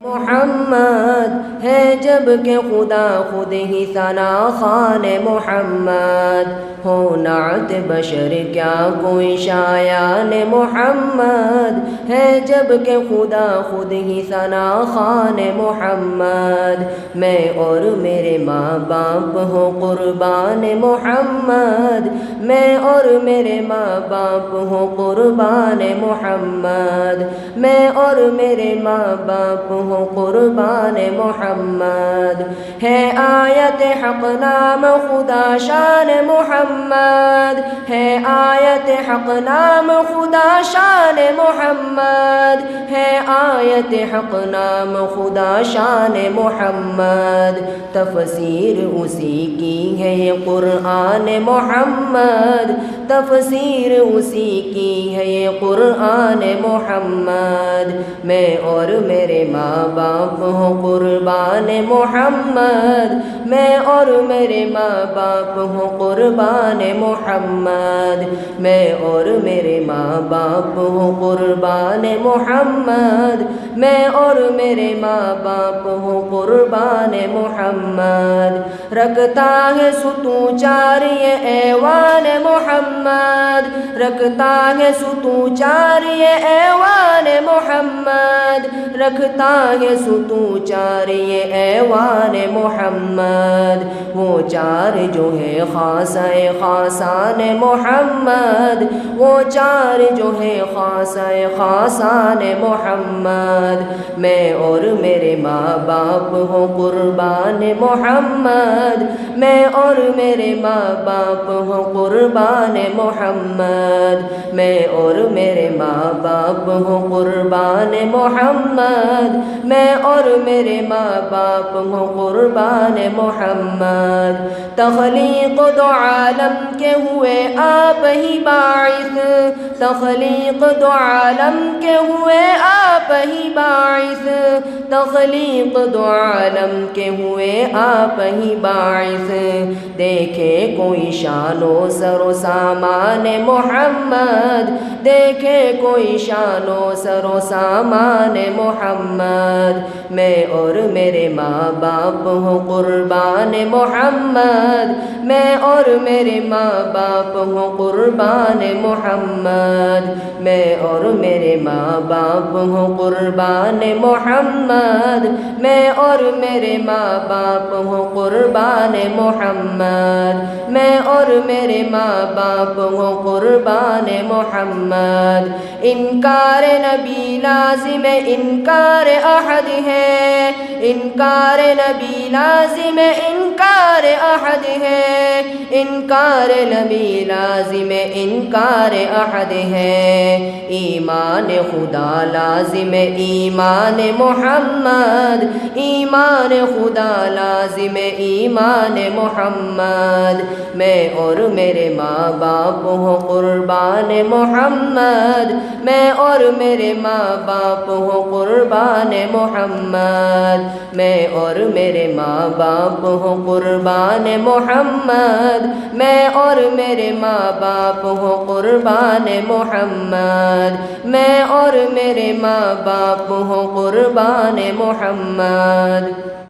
محمد ہے جب کہ خدا خود ہی ثنا خوان محمد ہو نعت بشر کیا کوئی شایان محمد ہے جب کہ خدا خود ہی ثنا خوان محمد میں اور میرے ماں باپ ہو قربان محمد میں اور میرے ماں باپ ہو قربان محمد میں اور میرے ماں باپ ہو قربان محمد ہے آیت حق نام خدا شان محمد ہے آیت حق نام خدا شان محمد ہے آیت حق نام خدا شان محمد تفسیر اسی کی ہے یہ قرآن محمد تفسیر اسی کی ہے یہ قرآن محمد میں اور میرے ماں باپ ہو قربان محمد میں اور میرے ماں باپ ہو قربان محمد میں اور میرے ماں باپ ہو قربان محمد میں اور میرے ماں باپ ہو قربان محمد رکھتا ہے ستون چار یہ ایوان محمد رکھتا ہے ستون چار یہ ایوان محمد رکھتا ہے ستون چار یہ ایوان محمد وہ چار جو ہے خاصہ خاصان محمد وہ چار جو ہے خاصہ خاصان محمد میں اور میرے ماں باپ ہو قربان محمد میں اور میرے ماں باپ ہو قربان محمد میں اور میرے ماں باپ ہو قربان محمد میں اور میرے ماں باپ ہو قربان محمد تخلیق دو عالم کے ہوئے آپ ہی باعث تخلیق دو عالم کے ہوئے آپ ہی باعث تخلیق دو عالم کے ہوئے آپ ہی باعث دیکھے کوئی شان و سر و سامان محمد دیکھے کوئی شان و سر و سامان محمد میں اور میرے ماں باپ ہو قربان محمد میں اور میرے ماں باپ ہو قربان محمد میں اور میرے ماں باپ ہو قربان محمد میں اور میرے ماں باپ ہو قربان محمد میں اور میرے ماں باپ ہو قربان محمد انکار نبی لازم انکار احد ہے انکار نبی لازم انکار احد ہے انکار نبی لازم انکار احد ہے ایمان خدا لازم ایمان محمد ایمان خدا لازم ایمان محمد میں اور میرے ماں باپ ہو قربان محمد میں اور میرے ماں باپ ہو قربان محمد میں اور میرے ماں باپ ہو قربان محمد میں اور میرے ماں باپ ہو قربان محمد میں اور میرے ماں باپ ہو قربان محمد